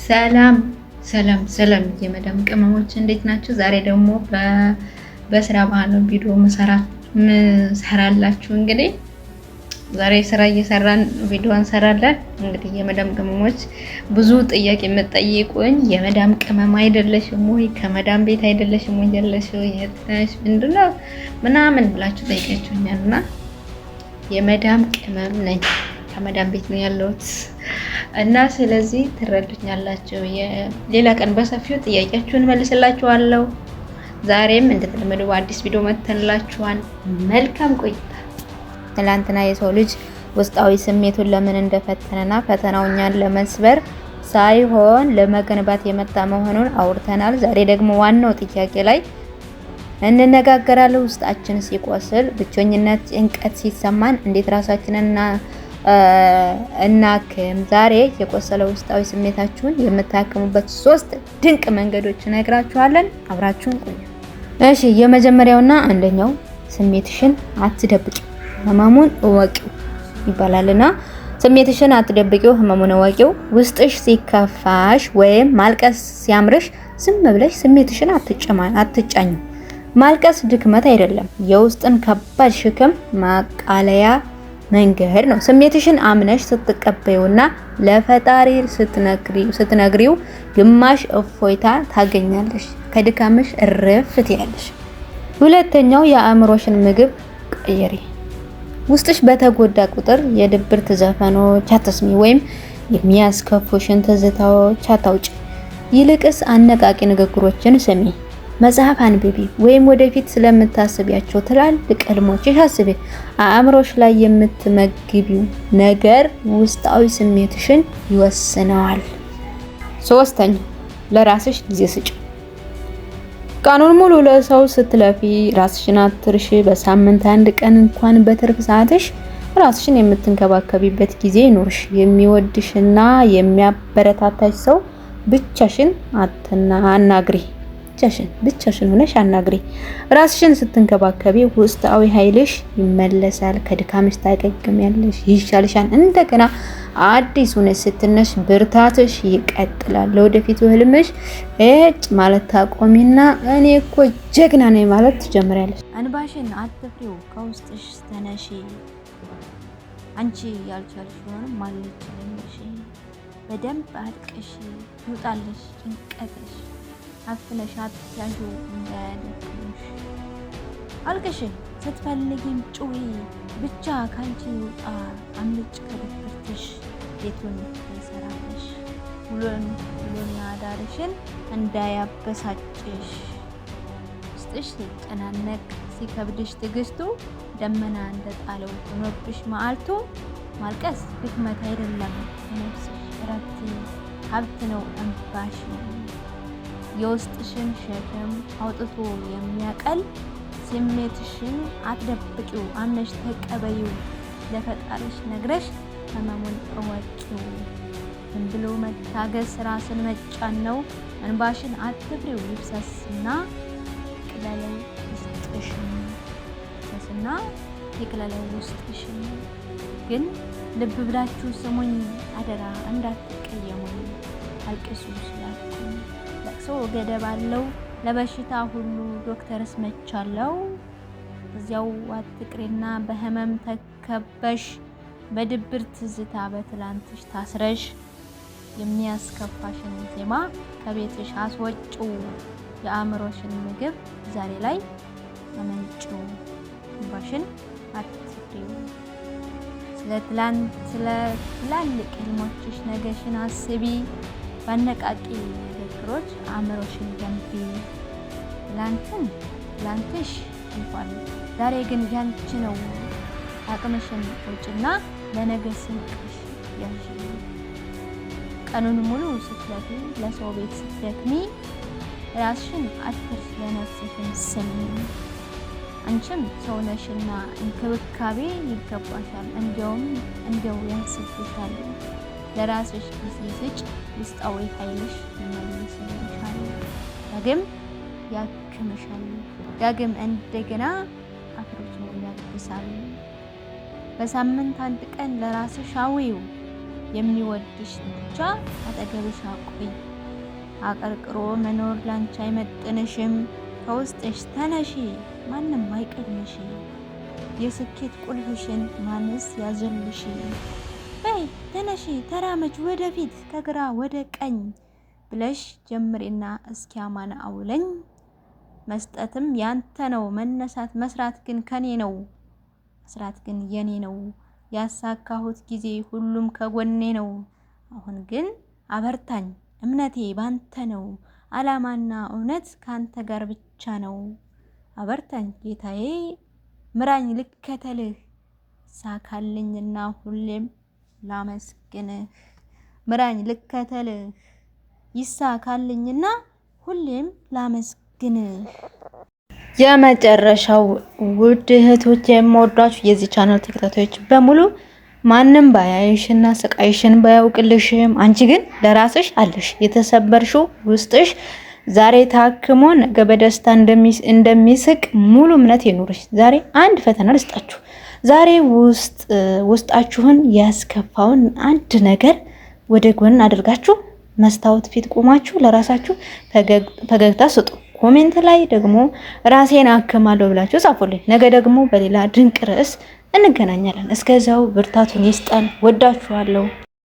ሰላም ሰላም ሰላም የመዳም ቅመሞች እንዴት ናችሁ? ዛሬ ደግሞ በስራ ባህል ቪዲዮ ምሰራላችሁ። እንግዲህ ዛሬ ስራ እየሰራን ቪዲዮ እንሰራለን። እንግዲህ የመዳም ቅመሞች ብዙ ጥያቄ የምትጠይቁኝ የመዳም ቅመም አይደለሽም ወይ? ከመዳም ቤት አይደለሽም ወይ? ያለሽው የት ነሽ? ምንድነው ምናምን ብላችሁ ጠይቃችሁኛልና የመዳም ቅመም ነኝ። ከመዳም ቤት ነው ያለሁት እና ስለዚህ ትረዱኛላችሁ። ሌላ ቀን በሰፊው ጥያቄያችሁን መልስላችኋለሁ። ዛሬም እንደተለመደው አዲስ ቪዲዮ መተንላችኋል። መልካም ቆይታ። ትላንትና የሰው ልጅ ውስጣዊ ስሜቱን ለምን እንደፈተነና ፈተናው እኛን ለመስበር ሳይሆን ለመገንባት የመጣ መሆኑን አውርተናል። ዛሬ ደግሞ ዋናው ጥያቄ ላይ እንነጋገራለን። ውስጣችን ሲቆስል፣ ብቸኝነት፣ ጭንቀት ሲሰማን እንዴት ራሳችንን እናክም። ዛሬ የቆሰለ ውስጣዊ ስሜታችሁን የምታክሙበት 3 ድንቅ መንገዶች እነግራችኋለን። አብራችሁን ቆዩ። እሺ፣ የመጀመሪያውና አንደኛው ስሜትሽን አትደብቂ፣ ህመሙን እወቂው ይባላልና ስሜትሽን አትደብቂው፣ ህመሙን እወቂው። ውስጥሽ ሲከፋሽ ወይም ማልቀስ ሲያምርሽ ዝም ብለሽ ስሜትሽን አትጫኙ። ማልቀስ ድክመት አይደለም፣ የውስጥን ከባድ ሸክም ማቃለያ መንገድ ነው። ስሜትሽን አምነሽ ስትቀበዩና ለፈጣሪ ስትነግሪው ግማሽ እፎይታ ታገኛለሽ፣ ከድካምሽ እረፍ ትያለሽ። ሁለተኛው የአእምሮሽን ምግብ ቀይሪ። ውስጥሽ በተጎዳ ቁጥር የድብርት ዘፈኖች አትስሚ ወይም የሚያስከፉሽን ትዝታዎች አታውጪ። ይልቅስ አነቃቂ ንግግሮችን ስሚ፣ መጽሐፍ አንብቢ ወይም ወደፊት ስለምታስቢያቸው ትላልቅ ህልሞችሽ አስቢ። አእምሮሽ ላይ የምትመግቢው ነገር ውስጣዊ ስሜትሽን ይወስነዋል። ሶስተኛው ለራስሽ ጊዜ ስጪ። ቀኑን ሙሉ ለሰው ስትለፊ ራስሽን አትርሺ። በሳምንት አንድ ቀን እንኳን በትርፍ ሰዓትሽ ራስሽን የምትንከባከቢበት ጊዜ ይኑርሽ። የሚወድሽና የሚያበረታታሽ ሰው ብቻሽን አናግሪ። ብቻሽን ሆነሽ አናግሪ። ራስሽን ስትንከባከቢ ውስጣዊ ኃይልሽ ይመለሳል፣ ከድካምሽ ታገግሚያለሽ፣ ይሻልሻል። እንደገና አዲስ ሆነሽ ስትነሽ ብርታትሽ ይቀጥላል። ለወደፊቱ ህልምሽ ማለት ታቆሚና እኔ እኮ ጀግና ነኝ ማለት ትጀምሪያለሽ። እንባሽን አትፍሪው፣ ከውስጥሽ ተነሺ። አንቺ ያልቻልሽውን ማለት ነው። በደንብ አልቅሽ፣ ይውጣልሽ ጭንቀትሽ። አፍነሽ አትያዡ እንዳያደክምሽ። አልቅሽ፣ ስትፈልጊም ጩሂ፣ ብቻ ካንቺ ይውጣ። አምልጭ ከድብርትሽ፣ ቤቱን ይሰራልሽ። ውሎና አዳርሽን እንዳያበሳጭሽ። ውስጥሽ ሲጨናነቅ ሲከብድሽ ትዕግስቱ ደመና እንደጣለው ሆኖብሽ መዓልቱ። ማልቀስ ድክመት አይደለም፣ ነፍስሽ እረፍት ሀብት ነው እንባሽ። የውስጥሽን ሸክም አውጥቶ የሚያቀል ስሜትሽን አትደብቂው፣ አምነሽ ተቀበይው። ለፈጣሪሽ ነግረሽ ህመሙን እወቂው። ዝም ብሎ መታገስ ራስን መጫን ነው። እንባሽን አትፍሪው፣ ይፍሰስና ይቅለለው ውስጥሽን። ግን ልብ ብላችሁ ስሙኝ አደራ፣ እንዳትቀየሙኝ። አልቅሱ ስላችሁ ለቅሶ ገደብ አለው፣ ለበሽታ ሁሉ ዶክተርስ መቻለው። እዚያው አትቅሪና በህመም ተከበሽ፣ በድብርት ትዝታ በትላንትሽ ታስረሽ። የሚያስከፋሽን ዜማ ከቤትሽ አስወጪው፣ የአእምሮሽን ምግብ ዛሬ ላይ አመንጪው። እንባሽን አትፍሪው፣ ስለ ትላልቅ ህልሞችሽ ነገሽን አስቢ። ባነቃቂ ንግግሮች አእምሮሽን ገንቢ። ትላንትሽ እንኳን ዛሬ ግን ያንቺ ነው። አቅምሽን ውጭና ለነገ ስንቅሽ ያዥ። ቀኑን ሙሉ ስትለፊ ለሰው ቤት ስትደክሚ ራስሽን አትርሽ፣ ለነፍስሽን ስሚ። አንቺም ሰውነሽና እንክብካቤ ይገባሻል፣ እንዲያው ያንስብሻል። ለራስሽ ጊዜ ስጭ፣ ውስጣዊ ኃይልሽ ይመልስልሻል። ዳግም ያክምሻል፣ ዳግም እንደገና አፍሮሽን ያድሳል። በሳምንት አንድ ቀን ለራስሽ አውዪው፣ የሚወድሽ ብቻ አጠገብሽ አቆይ። አቀርቅሮ መኖር ላንቺ አይመጥንሽም። ከውስጥሽ ተነሺ ማንም አይቀድምሽ። የስኬት ቁልፍሽን ማንስ ያዘልሽ? በይ ተነሺ ተራመጅ ወደፊት ከግራ ወደ ቀኝ ብለሽ ጀምሬና እስኪያማን አውለኝ። መስጠትም ያንተ ነው መነሳት መስራት ግን ከኔ ነው። መስራት ግን የኔ ነው። ያሳካሁት ጊዜ ሁሉም ከጎኔ ነው። አሁን ግን አበርታኝ እምነቴ ባንተ ነው። አላማና እውነት ካንተ ጋር ብቻ ነው። አበርታኝ ጌታዬ ምራኝ ልከተልህ። ሳካልኝና ሁሌም ላመስግንህ። ምራኝ ልከተልህ ይሳካልኝና ሁሌም ላመስግንህ። የመጨረሻው ውድ እህቶች የምወዳችሁ የዚህ ቻናል ተከታታዮች በሙሉ ማንም ባያይሽና ስቃይሽን ባያውቅልሽም አንቺ ግን ለራስሽ አለሽ። የተሰበርሽው ውስጥሽ ዛሬ ታክሞ ነገ በደስታ እንደሚስቅ ሙሉ እምነት ይኑርሽ። ዛሬ አንድ ፈተና ልስጣችሁ። ዛሬ ውስጣችሁን ያስከፋውን አንድ ነገር ወደ ጎን አድርጋችሁ መስታወት ፊት ቆማችሁ ለራሳችሁ ፈገግታ ስጡ። ኮሜንት ላይ ደግሞ ራሴን አክማለሁ ብላችሁ ጻፉልኝ። ነገ ደግሞ በሌላ ድንቅ ርዕስ እንገናኛለን። እስከዛው ብርታቱን ይስጠን። ወዳችኋለሁ።